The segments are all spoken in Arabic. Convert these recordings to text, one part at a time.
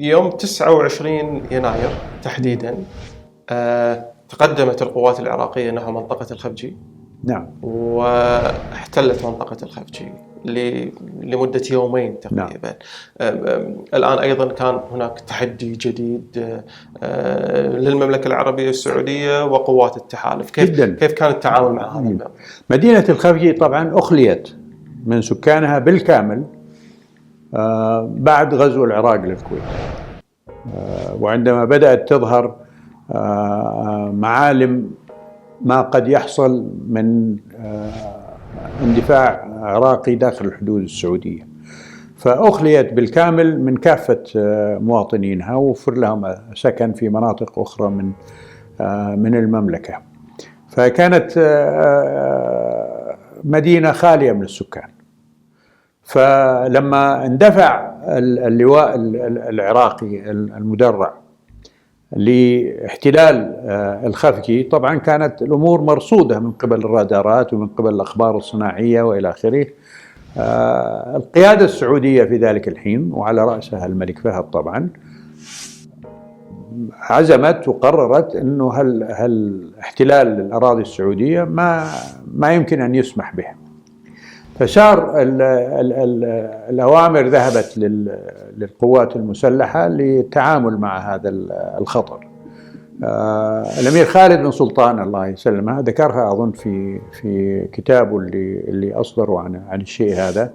يوم 29 يناير تحديدا تقدمت القوات العراقية نحو منطقة الخفجي. نعم. واحتلت منطقة الخفجي لمدة يومين تقريبا. نعم. الآن أيضا كان هناك تحدي جديد للمملكة العربية السعودية وقوات التحالف. كيف كان التعامل مع هذا؟ مدينة الخفجي طبعا أخليت من سكانها بالكامل بعد غزو العراق للكويت، وعندما بدأت تظهر معالم ما قد يحصل من اندفاع عراقي داخل الحدود السعودية، فأخليت بالكامل من كافة مواطنينها ووفر لهم سكن في مناطق أخرى من المملكة. فكانت مدينة خالية من السكان. فلما اندفع اللواء العراقي المدرع لاحتلال الخفجي، طبعا كانت الأمور مرصودة من قبل الرادارات ومن قبل الأخبار الصناعية وإلى آخره. القيادة السعودية في ذلك الحين وعلى رأسها الملك فهد طبعا عزمت وقررت أنه احتلال الأراضي السعودية ما يمكن أن يسمح به. فصار الأوامر ذهبت للقوات المسلحة للتعامل مع هذا الخطر. الأمير خالد بن سلطان الله يسلمه ذكرها أظن في كتابه اللي أصدره عن الشيء هذا،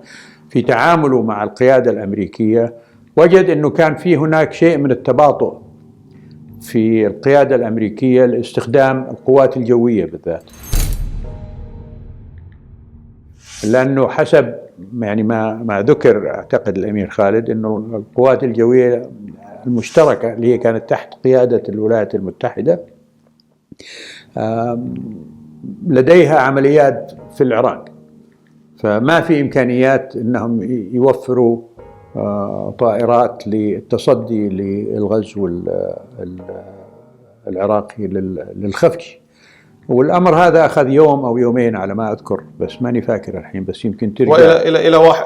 في تعامله مع القيادة الأمريكية وجد أنه كان في هناك شيء من التباطؤ في القيادة الأمريكية لاستخدام القوات الجوية بالذات، لأنه حسب يعني ما ذكر أعتقد الأمير خالد أنه القوات الجوية المشتركة اللي هي كانت تحت قيادة الولايات المتحدة لديها عمليات في العراق، فما في إمكانيات أنهم يوفروا طائرات للتصدي للغزو العراقي للخفجي. والأمر هذا أخذ يوم أو يومين على ما أذكر، بس ماني فاكر الحين، بس يمكن ترجع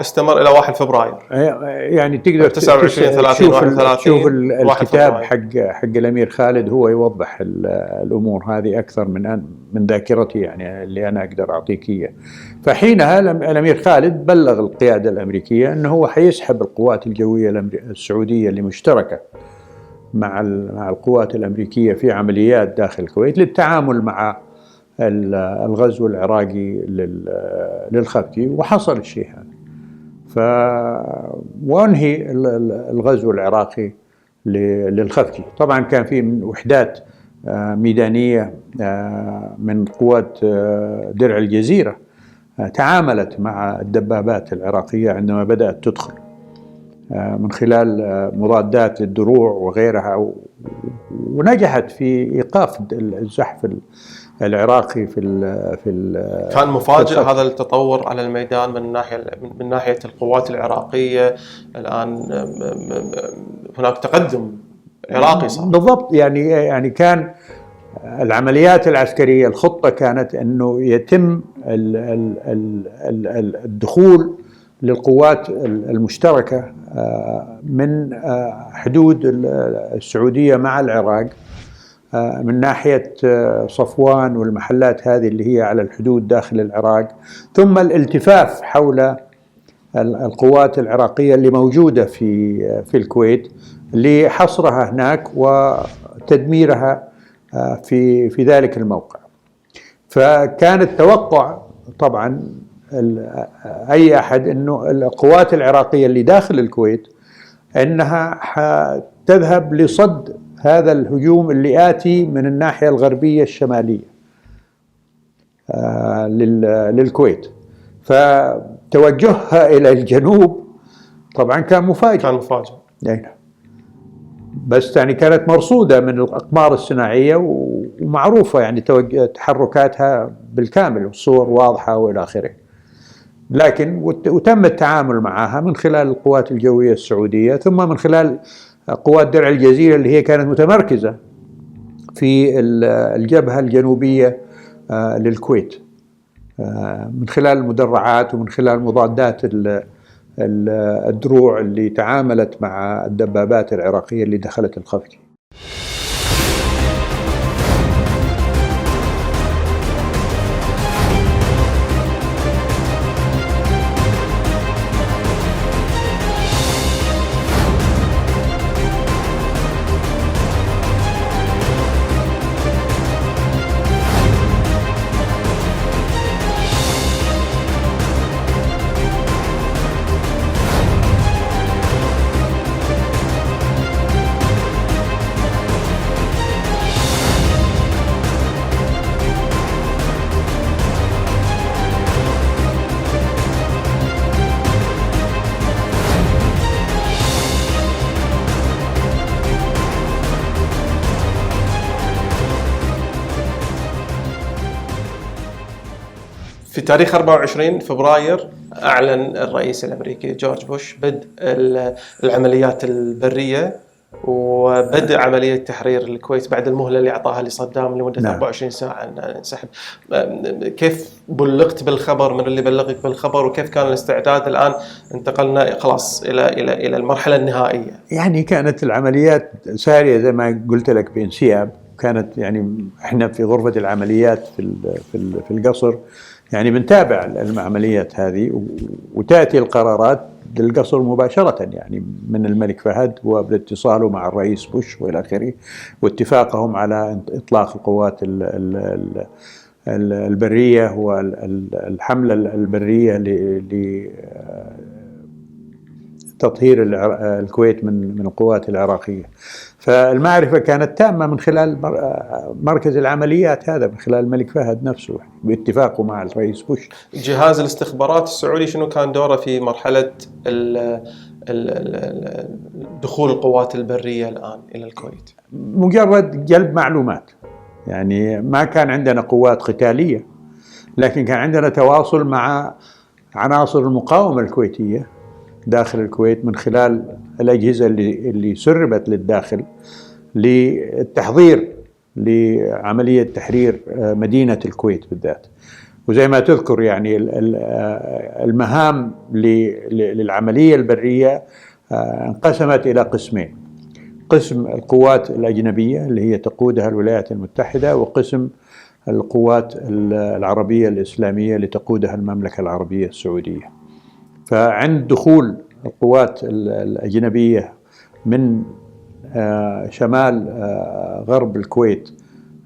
استمر إلى 1 فبراير. يعني تقدر 29 تشوف الكتاب حق الأمير خالد، هو يوضح الأمور هذه أكثر من ذاكرتي يعني اللي أنا أقدر أعطيك إياه. فحينها الأمير خالد بلغ القيادة الأمريكية أنه هو حيسحب القوات الجوية السعودية اللي مشتركة مع القوات الأمريكية في عمليات داخل الكويت للتعامل مع الغزو العراقي للخفجي، وحصل الشيء هذا. وانهي الغزو العراقي للخفجي. طبعا كان في وحدات ميدانية من قوات درع الجزيرة تعاملت مع الدبابات العراقية عندما بدأت تدخل من خلال مضادات للدروع وغيرها، ونجحت في إيقاف الزحف العراقي في كان مفاجئ هذا التطور على الميدان من ناحية القوات العراقية. الآن هناك تقدم عراقي صار. بالضبط. يعني كان العمليات العسكرية، الخطة كانت أنه يتم الدخول للقوات المشتركة من حدود السعودية مع العراق من ناحية صفوان والمحلات هذه اللي هي على الحدود داخل العراق، ثم الالتفاف حول القوات العراقية اللي موجودة في الكويت لحصرها هناك وتدميرها في ذلك الموقع. فكان التوقع طبعا أي أحد أنه القوات العراقية اللي داخل الكويت أنها تذهب لصد هذا الهجوم اللي آتي من الناحية الغربية الشمالية للكويت. فتوجهها إلى الجنوب طبعا كان مفاجئ. يعني بس يعني كانت مرصودة من الأقمار الصناعية ومعروفة يعني تحركاتها بالكامل والصور واضحة وإلى آخره، لكن وتم التعامل معها من خلال القوات الجوية السعودية، ثم من خلال قوات درع الجزيرة اللي هي كانت متمركزة في الجبهة الجنوبية للكويت، من خلال المدرعات ومن خلال مضادات الدروع اللي تعاملت مع الدبابات العراقية اللي دخلت الخفجي. في تاريخ 24 فبراير أعلن الرئيس الأمريكي جورج بوش بدء العمليات البرية وبدء عملية تحرير الكويت بعد المهلة اللي أعطاها لصدام لمدة 24 ساعة أن انسحب. كيف بلغت بالخبر؟ من اللي بلغك بالخبر؟ وكيف كان الاستعداد؟ الآن انتقلنا خلاص إلى المرحلة النهائية. يعني كانت العمليات سارية زي ما قلت لك بانسياب. كانت يعني احنا في غرفة العمليات في القصر يعني بنتابع العمليات هذه، وتأتي القرارات للقصر مباشرة يعني من الملك فهد وباتصاله مع الرئيس بوش وإلى آخره، واتفاقهم على إطلاق القوات البرية والحملة البرية لتطهير الكويت من القوات العراقية. فالمعرفة كانت تامة من خلال مركز العمليات هذا، من خلال الملك فهد نفسه باتفاقه مع الرئيس بوش. جهاز الاستخبارات السعودي شنو كان دوره في مرحلة دخول القوات البرية الآن إلى الكويت؟ مجرد جلب معلومات، يعني ما كان عندنا قوات قتالية، لكن كان عندنا تواصل مع عناصر المقاومة الكويتية داخل الكويت من خلال الأجهزة اللي سربت للداخل للتحضير لعملية تحرير مدينة الكويت بالذات. وزي ما تذكر يعني المهام للعملية البرية انقسمت إلى قسمين: قسم القوات الأجنبية اللي هي تقودها الولايات المتحدة، وقسم القوات العربية الإسلامية اللي تقودها المملكة العربية السعودية. فعند دخول القوات الأجنبية من شمال غرب الكويت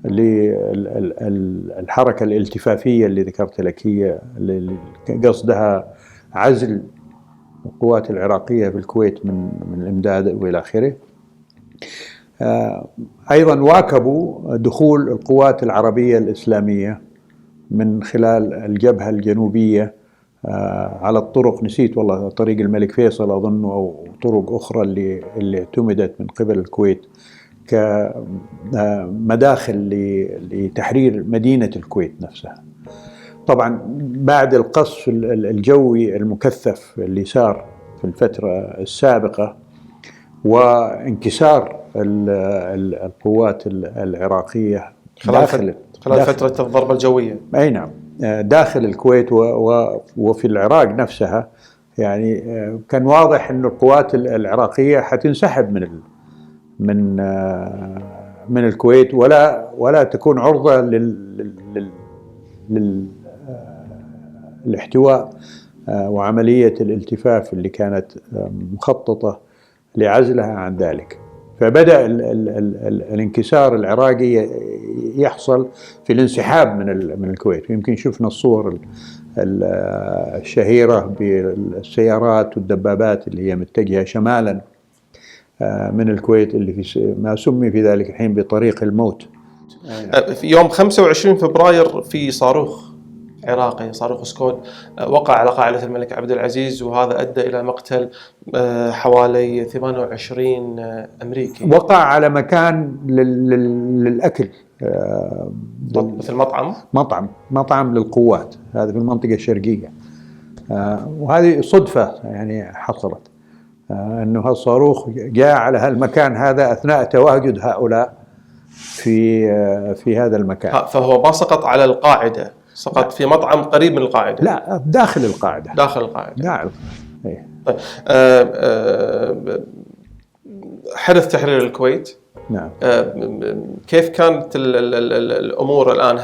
للحركة الالتفافية اللي ذكرت لك، هي قصدها عزل القوات العراقية في الكويت من الإمداد وإلى آخره. أيضا واكبوا دخول القوات العربية الإسلامية من خلال الجبهة الجنوبية على الطرق، نسيت والله، طريق الملك فيصل أظن، أو طرق أخرى اللي اعتمدت من قبل الكويت كمداخل لتحرير مدينة الكويت نفسها. طبعا بعد القصف الجوي المكثف اللي صار في الفترة السابقة وانكسار القوات العراقية خلال فترة الضربة الجوية، أي نعم، داخل الكويت وفي العراق نفسها، يعني كان واضح أن القوات العراقية حتنسحب من الكويت ولا تكون عرضة للاحتواء وعملية الالتفاف اللي كانت مخططة لعزلها عن ذلك. فبدأ الانكسار العراقي يحصل في الانسحاب من الكويت. يمكن شفنا الصور الشهيرة بالسيارات والدبابات اللي هي متجهة شمالا من الكويت، اللي في ما سمي في ذلك الحين بطريق الموت. في يوم 25 فبراير في صاروخ عراقي، صاروخ سكود، وقع على قاعدة الملك عبد العزيز، وهذا أدى إلى مقتل حوالي 28 أمريكي. وقع على مكان للأكل، مثل مطعم للقوات، هذا في المنطقة الشرقية. وهذه صدفة يعني حصلت، أنه هالصاروخ جاء على هالمكان هذا أثناء تواجد هؤلاء في هذا المكان. فهو ما سقط على القاعدة، سقط في مطعم قريب من القاعدة. لا، داخل القاعدة. داخل القاعدة. طيب حدث تحرير الكويت. نعم. كيف كانت الأمور الآن؟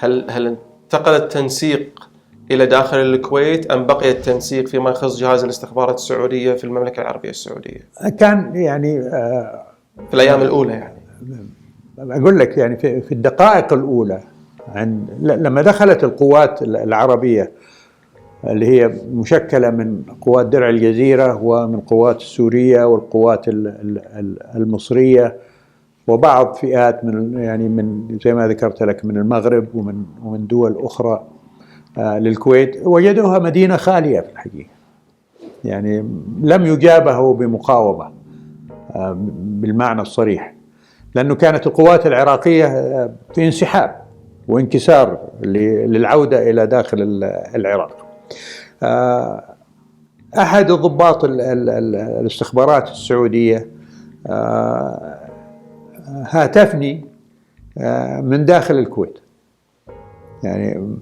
هل انتقل التنسيق إلى داخل الكويت أم بقي التنسيق فيما يخص جهاز الاستخبارات السعودية في المملكة العربية السعودية؟ كان يعني في الأيام الأولى يعني أقول لك يعني في الدقائق الأولى لما دخلت القوات العربية اللي هي مشكلة من قوات درع الجزيرة ومن قوات السورية والقوات المصرية وبعض فئات من زي ما ذكرت لك من المغرب ومن دول أخرى للكويت، وجدوها مدينة خالية في الحقيقة. يعني لم يجابهوا بمقاومة بالمعنى الصريح، لأنه كانت القوات العراقية في انسحاب وانكسار للعودة إلى داخل العراق. أحد الضباط الاستخبارات السعودية هاتفني من داخل الكويت، يعني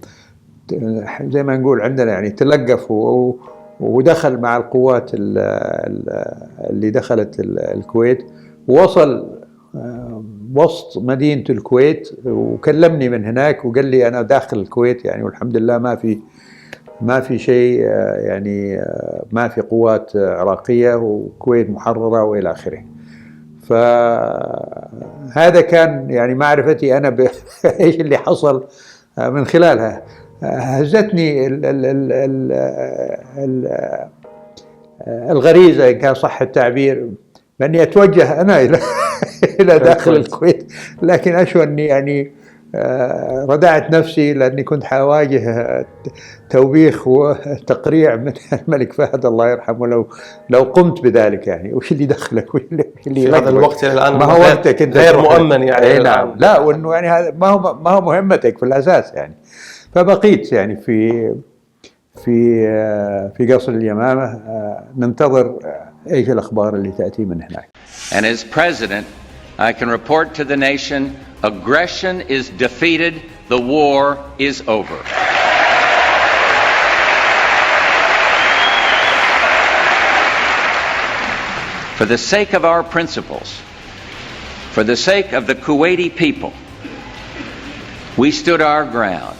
زي ما نقول عندنا يعني تلقف ودخل مع القوات اللي دخلت الكويت، ووصل وسط مدينة الكويت وكلمني من هناك وقال لي أنا داخل الكويت يعني والحمد لله ما في شيء، يعني ما في قوات عراقية والكويت محررة وإلى آخره. فهذا كان يعني معرفتي أنا بإيش اللي حصل من خلالها. هزتني الغريزة إن كان صح التعبير بأني أتوجه أنا إلى داخل الكويت، لكن أشعر أني يعني ردعت نفسي لأني كنت حواجه توبيخ وتقريع من الملك فهد الله يرحمه لو قمت بذلك. يعني وش اللي دخلك وش اللي في هذا الوقت الآن ما هو وقتك انت غير مؤمن يعني. نعم. لا، وانه يعني هذا ما هو مهمتك في الأساس يعني. فبقيت يعني في قصر اليمامة ننتظر ايش الأخبار اللي تأتي من هناك. And as president, I can report to the nation, aggression is defeated, the war is over. For the sake of our principles, for the sake of the Kuwaiti people, we stood our ground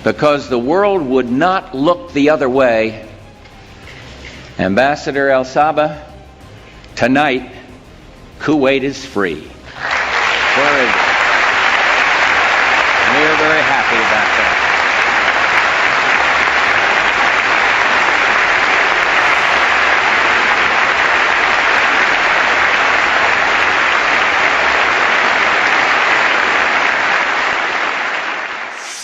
because the world would not look the other way. Ambassador El Sabah, tonight, Kuwait is free. We're very happy about that.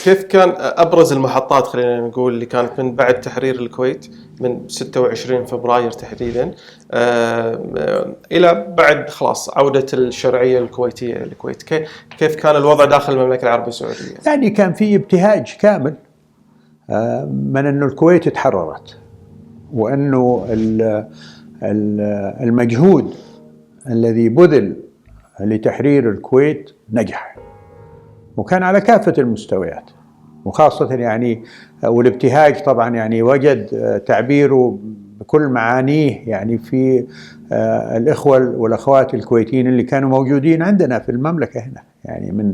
كيف كان أبرز المحطات خلينا نقول اللي كانت من بعد تحرير الكويت من 26 فبراير تحديدا إلى بعد خلاص عودة الشرعية الكويتية للكويت؟ كيف كان الوضع داخل المملكة العربية السعودية؟ يعني كان في ابتهاج كامل من أنه الكويت تحررت، وأنه المجهود الذي بذل لتحرير الكويت نجح، وكان على كافة المستويات، وخاصة يعني والابتهاج طبعا يعني وجد تعبيره بكل معانيه يعني في الإخوة والأخوات الكويتيين اللي كانوا موجودين عندنا في المملكة هنا، يعني من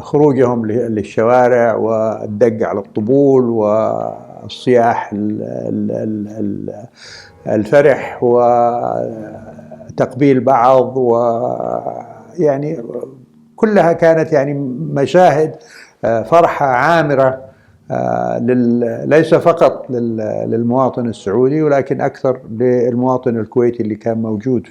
خروجهم للشوارع والدق على الطبول والصياح الفرح وتقبيل بعض، ويعني كلها كانت يعني مشاهد فرحة عامرة ليس فقط للمواطن السعودي ولكن أكثر للمواطن الكويتي اللي كان موجود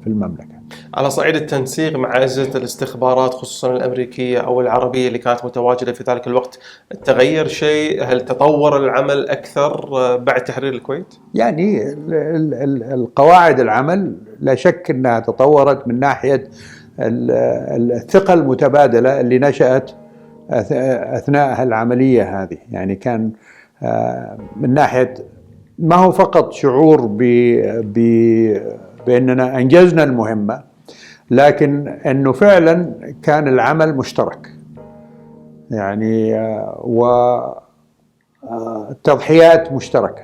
في المملكة. على صعيد التنسيق مع أجهزة الاستخبارات خصوصا الأمريكية أو العربية اللي كانت متواجدة في ذلك الوقت، تغير شيء؟ هل تطور العمل أكثر بعد تحرير الكويت؟ يعني القواعد العمل لا شك أنها تطورت من ناحية الثقة المتبادلة اللي نشأت أثناء العملية هذه. يعني كان من ناحية ما هو فقط شعور بأننا أنجزنا المهمة، لكن أنه فعلا كان العمل مشترك يعني والتضحيات مشتركة.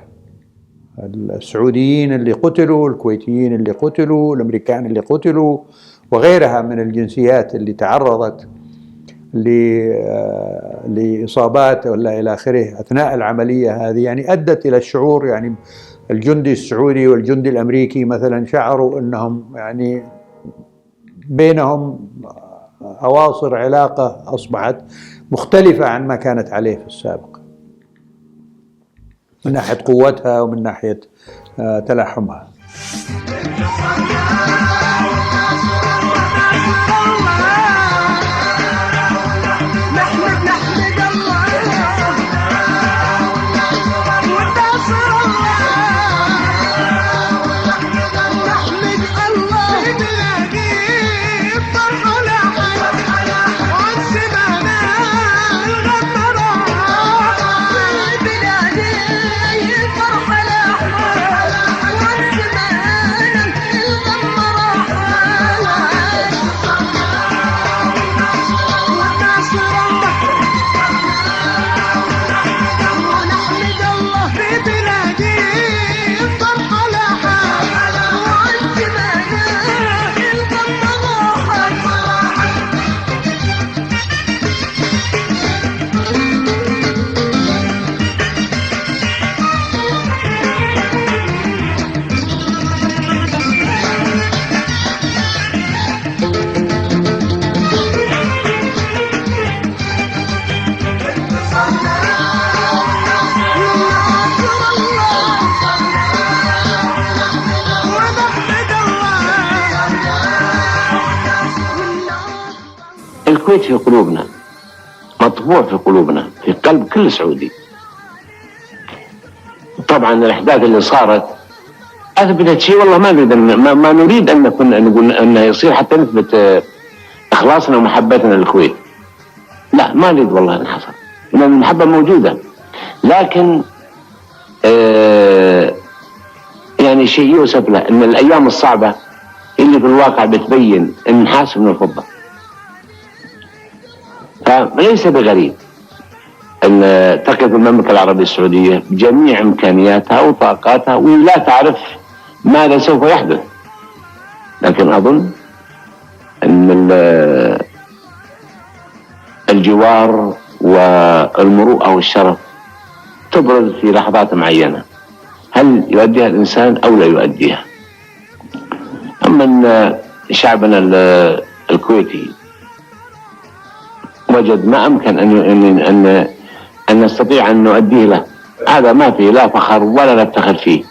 السعوديين اللي قتلوا، الكويتيين اللي قتلوا، الأمريكان اللي قتلوا، وغيرها من الجنسيات اللي تعرضت لإصابات ولا إلى آخره أثناء العملية هذه، يعني أدت إلى الشعور، يعني الجندي السعودي والجندي الأمريكي مثلا شعروا أنهم يعني بينهم أواصر علاقة أصبحت مختلفة عن ما كانت عليه في السابق، من ناحية قوتها ومن ناحية تلاحمها. الكويت في قلوبنا، مطبوع في قلوبنا، في قلب كل سعودي. طبعا الأحداث اللي صارت أثبتت شيء والله ما نريد أن نقول أنه يصير حتى نثبت إخلاصنا ومحبتنا للكويت. لا، ما نريد والله أن حصل، لأن المحبة موجودة، لكن يعني شيء يوسف له أن الأيام الصعبة اللي في الواقع بتبين أن نحاسب من الفضة. فليس بغريب أن تقف المملكة العربية السعودية بجميع إمكانياتها وطاقاتها ولا تعرف ماذا سوف يحدث، لكن أظن أن الجوار والمروءة والشرف تبرز في لحظات معينة، هل يؤديها الإنسان أو لا يؤديها. أما أن شعبنا الكويتي وجد ما أمكن أن نستطيع أن نؤديه له، هذا ما فيه لا فخر ولا نفتخر فيه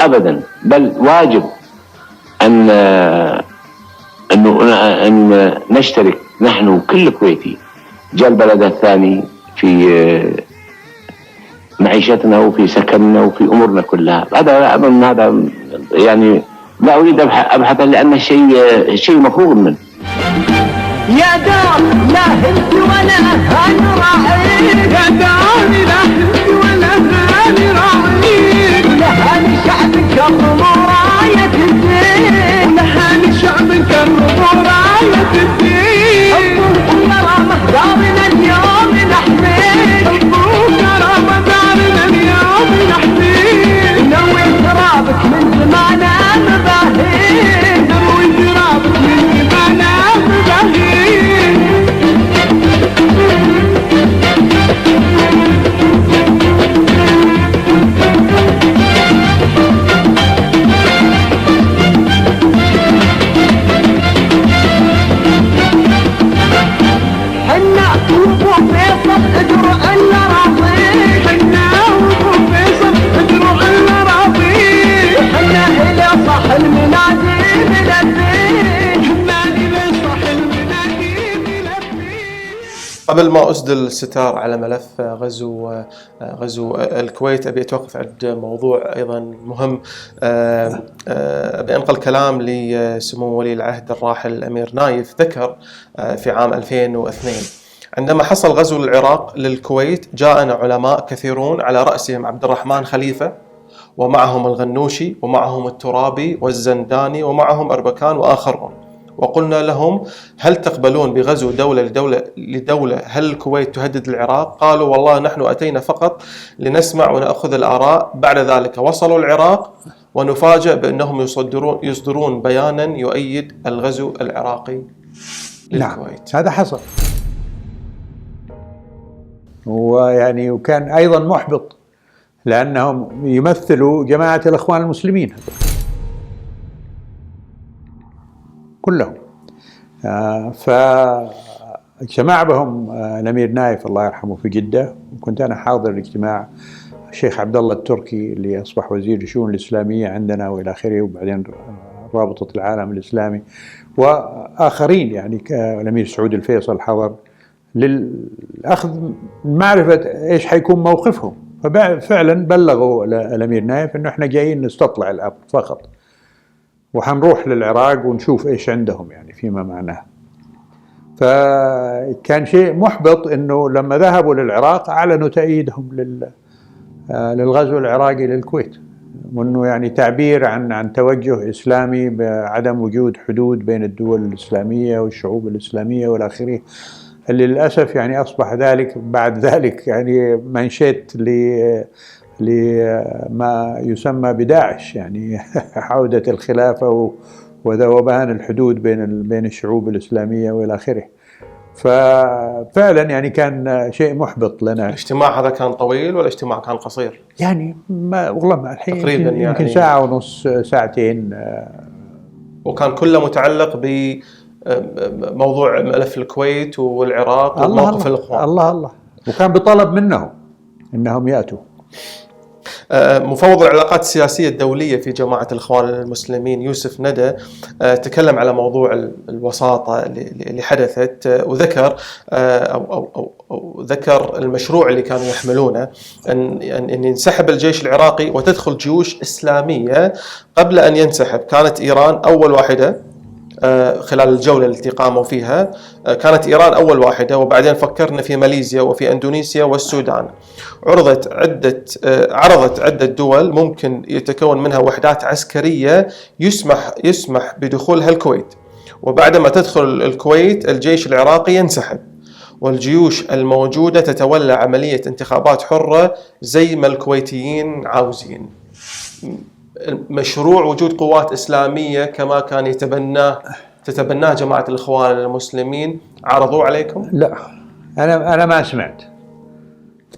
أبدا، بل واجب أن نشترك نحن كل كويتي جاء البلد الثاني في معيشتنا وفي سكننا وفي أمورنا كلها. هذا يعني لا أريد أبحث لأنه شيء مفروغ منه. يا دار لا هند ولا هان راعيك، يا دار لا هند ولا هان راعيك، لهان شعب كرم راية الدين، لهان شعب كرم راية الدين، حبوك كرامة دارنا اليوم نحميك، حبوك كرامة دارنا اليوم نحميك، نوي ترابك من زمانه مباهيك، نوي ترابك من زمانه مباهيك. قبل ما أسدل الستار على ملف غزو الكويت، أبي أتوقف عند موضوع أيضا مهم. بأنقل كلام لسمو ولي العهد الراحل الأمير نايف، ذكر في عام 2002 عندما حصل غزو العراق للكويت جاءنا علماء كثيرون على رأسهم عبد الرحمن خليفة، ومعهم الغنوشي، ومعهم الترابي والزنداني، ومعهم أربكان وآخرون، وقلنا لهم هل تقبلون بغزو دولة لدولة؟ هل الكويت تهدد العراق؟ قالوا والله نحن أتينا فقط لنسمع ونأخذ الآراء. بعد ذلك وصلوا العراق ونفاجأ بأنهم يصدرون بيانا يؤيد الغزو العراقي للكويت. نعم هذا حصل، ويعني وكان أيضا محبط لأنهم يمثلوا جماعة الإخوان المسلمين كلهم. فاجتمع بهم الأمير نايف الله يرحمه في جدة، وكنت أنا حاضر الاجتماع. الشيخ عبد الله التركي اللي أصبح وزير الشؤون الإسلامية عندنا وإلى آخره، وبعدين رابطة العالم الإسلامي وآخرين، يعني الأمير سعود الفيصل حضر للأخذ معرفة إيش حيكون موقفهم. ففعلا بلغوا الأمير نايف إنه إحنا جايين نستطلع الأمر فقط، وحنروح للعراق ونشوف إيش عندهم يعني فيما معناه. فكان شيء محبط إنه لما ذهبوا للعراق أعلنوا تأييدهم للغزو العراقي للكويت، وإنه يعني تعبير عن توجه إسلامي بعدم وجود حدود بين الدول الإسلامية والشعوب الإسلامية والى آخره. اللي للأسف يعني أصبح ذلك بعد ذلك يعني منشط لما يسمى بداعش، يعني عودة الخلافة وذوبان الحدود بين الشعوب الإسلامية والى آخره. ففعلا يعني كان شيء محبط لنا. الاجتماع هذا كان طويل ولا اجتماع كان قصير؟ يعني والله ما الحين تقريبا يمكن يعني ساعة ونص ساعتين. وكان كله متعلق بموضوع ملف الكويت والعراق وموقف الإخوان. الله وكان بطلب منهم إنهم يأتوا. مفوض العلاقات السياسية الدولية في جماعة الإخوان المسلمين يوسف ندى تكلم على موضوع الوساطة اللي حدثت، وذكر أو ذكر المشروع اللي كانوا يحملونه أن ينسحب الجيش العراقي وتدخل جيوش إسلامية. قبل أن ينسحب كانت إيران أول واحدة خلال الجولة التي قاموا فيها، كانت إيران أول واحدة، وبعدين فكرنا في ماليزيا وفي أندونيسيا والسودان. عرضت عدة دول ممكن يتكون منها وحدات عسكرية يسمح بدخولها الكويت، وبعدما تدخل الكويت الجيش العراقي ينسحب والجيوش الموجودة تتولى عملية انتخابات حرة زي ما الكويتيين عاوزين. مشروع وجود قوات إسلامية كما كان تتبناه جماعة الإخوان المسلمين عرضوا عليكم؟ لا، أنا ما سمعت.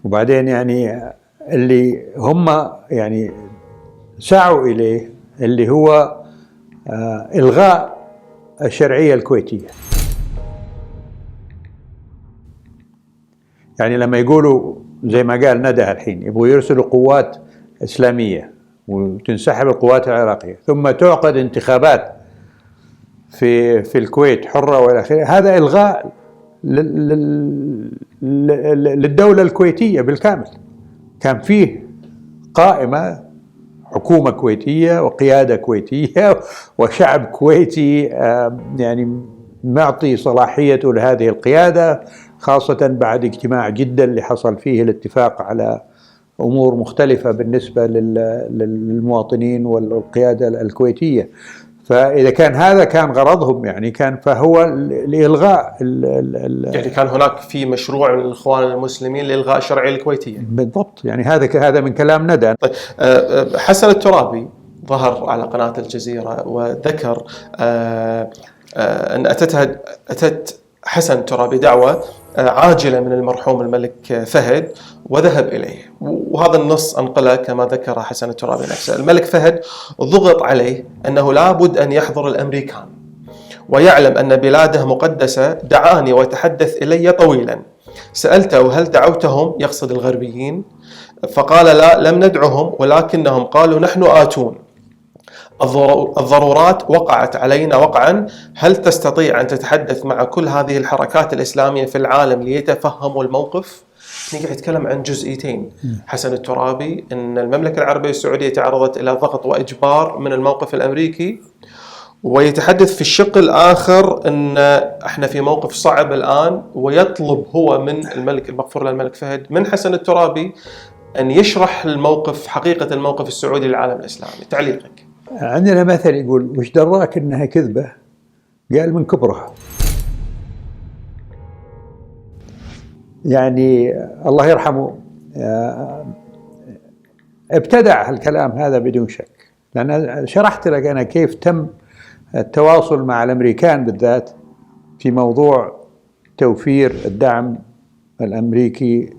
وبعدين يعني اللي هم يعني سعوا إليه اللي هو إلغاء الشرعية الكويتية. يعني لما يقولوا زي ما قال ندى الحين يبغوا يرسلوا قوات إسلامية وتنسحب القوات العراقية ثم تعقد انتخابات في الكويت حرة والى آخره، هذا إلغاء للدولة الكويتية بالكامل. كان فيه قائمة حكومة كويتية وقيادة كويتية وشعب كويتي يعني معطي صلاحيته لهذه القيادة، خاصة بعد اجتماع جدة اللي حصل فيه الاتفاق على أمور مختلفة بالنسبة للمواطنين والقيادة الكويتية. فإذا كان هذا كان غرضهم يعني فهو لإلغاء يعني كان هناك في مشروع من الإخوان المسلمين لإلغاء الشرعية الكويتية. بالضبط، يعني هذا من كلام ندى. طيب، حسن الترابي ظهر على قناة الجزيرة وذكر أن أتت حسن الترابي دعوة عاجلة من المرحوم الملك فهد وذهب إليه، وهذا النص أنقله كما ذكر حسن الترابي نفسه. الملك فهد ضغط عليه أنه لا بد أن يحضر الأمريكان ويعلم أن بلاده مقدسة. دعاني وتحدث إلي طويلا، سألته هل دعوتهم، يقصد الغربيين، فقال لا لم ندعهم ولكنهم قالوا نحن آتون. الضرورات وقعت علينا وقعا، هل تستطيع أن تتحدث مع كل هذه الحركات الإسلامية في العالم ليتفهموا الموقف؟ نيجي نتكلم عن جزئيتين. حسن الترابي أن المملكة العربية السعودية تعرضت إلى ضغط وإجبار من الموقف الأمريكي، ويتحدث في الشق الآخر أن احنا في موقف صعب الآن، ويطلب هو من الملك المغفور للملك فهد من حسن الترابي أن يشرح الموقف، حقيقة الموقف السعودي للعالم الإسلامي. تعليقك؟ عندنا مثل يقول وش دراك انها كذبة قال من كبرها. يعني الله يرحمه ابتدع الكلام هذا بدون شك، لأن شرحت لك أنا كيف تم التواصل مع الأمريكان بالذات في موضوع توفير الدعم الأمريكي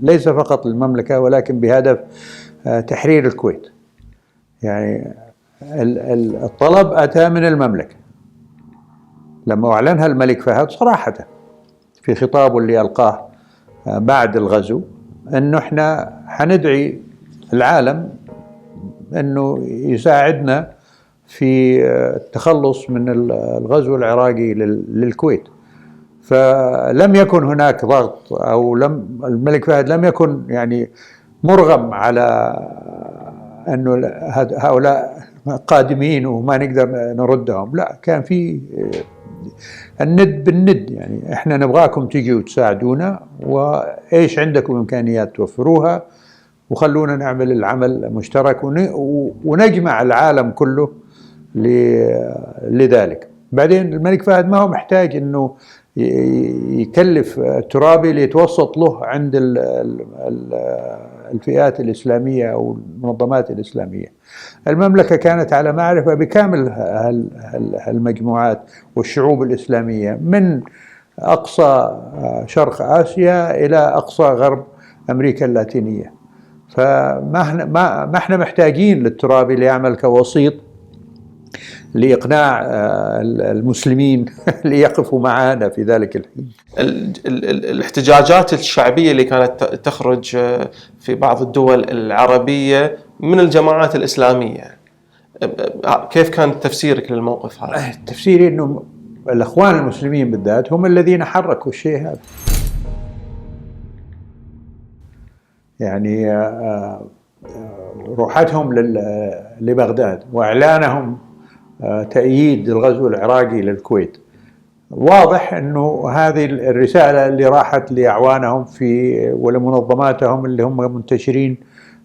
ليس فقط للمملكة ولكن بهدف تحرير الكويت. يعني الطلب أتى من المملكة لما أعلنها الملك فهد صراحة في خطابه اللي ألقاه بعد الغزو، أنه إحنا حندعي العالم أنه يساعدنا في التخلص من الغزو العراقي للكويت. فلم يكن هناك ضغط، أو الملك فهد لم يكن يعني مرغم على أنه هؤلاء قادمين وما نقدر نردهم، لا، كان في الند بالند. يعني احنا نبغاكم تيجوا وتساعدونا، وايش عندكم امكانيات توفروها، وخلونا نعمل العمل مشترك ونجمع العالم كله لذلك. بعدين الملك فهد ما هو محتاج انه يكلف الترابي ليتوسط له عند الفئات الإسلامية أو المنظمات الإسلامية. المملكة كانت على معرفة بكامل المجموعات والشعوب الإسلامية من أقصى شرق آسيا إلى أقصى غرب أمريكا اللاتينية. فما احنا محتاجين للترابي ليعمل كوسيط لإقناع المسلمين ليقفوا معنا في ذلك الحين. الاحتجاجات الشعبية اللي كانت تخرج في بعض الدول العربية من الجماعات الإسلامية، كيف كان تفسيرك للموقف هذا؟ تفسيري أنه الأخوان المسلمين بالذات هم الذين حركوا الشيء هذا. يعني روحتهم لبغداد وإعلانهم تأييد الغزو العراقي للكويت، واضح أنه هذه الرسالة اللي راحت لأعوانهم ولمنظماتهم اللي هم منتشرين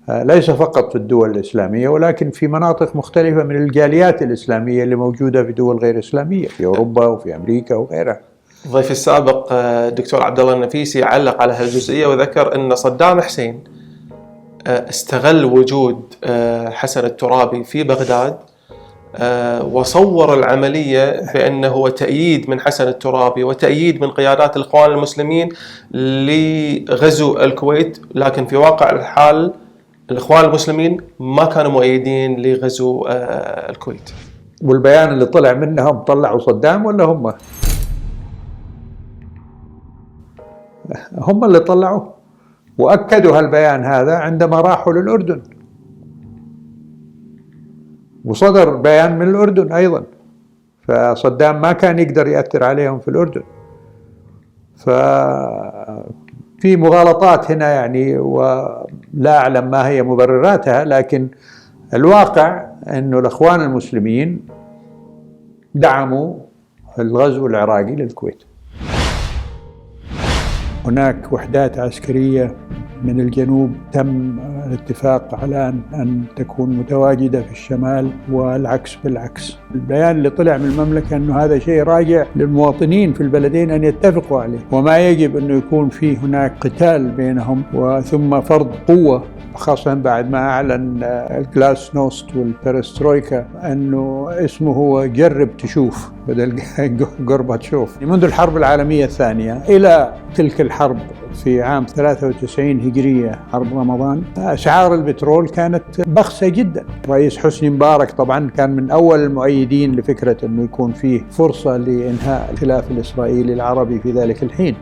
ليس فقط في الدول الإسلامية ولكن في مناطق مختلفة من الجاليات الإسلامية اللي موجودة في دول غير إسلامية في أوروبا وفي أمريكا وغيرها. الضيف السابق الدكتور عبد الله النفيسي علق على هالجزئية وذكر أن صدام حسين استغل وجود حسن الترابي في بغداد وصور العملية بأنه هو تأييد من حسن الترابي وتأييد من قيادات الإخوان المسلمين لغزو الكويت، لكن في واقع الحال الإخوان المسلمين ما كانوا مؤيدين لغزو الكويت. والبيان اللي طلع منهم طلعوا صدام ولا هم اللي طلعوا وأكدوا هالبيان هذا عندما راحوا للأردن، وصدر بيان من الأردن أيضا، فصدام ما كان يقدر يأثر عليهم في الأردن. ففي مغالطات هنا يعني، ولا أعلم ما هي مبرراتها، لكن الواقع أنه الأخوان المسلمين دعموا الغزو العراقي للكويت. هناك وحدات عسكرية من الجنوب تم الاتفاق على أن تكون متواجدة في الشمال والعكس بالعكس. البيان اللي طلع من المملكة أنه هذا شيء راجع للمواطنين في البلدين أن يتفقوا عليه، وما يجب أنه يكون فيه هناك قتال بينهم وثم فرض قوة، خاصة بعد ما أعلن الجلاسنوست والبيرسترويكا أنه اسمه هو جرب تشوف بدل غورباتشوف. منذ الحرب العالمية الثانية إلى تلك الحرب في عام 93 هجرية حرب رمضان، أسعار البترول كانت بخسة جدا. رئيس حسني مبارك طبعا كان من أول المؤيدين لفكرة أنه يكون فيه فرصة لإنهاء الخلاف الإسرائيلي العربي في ذلك الحين.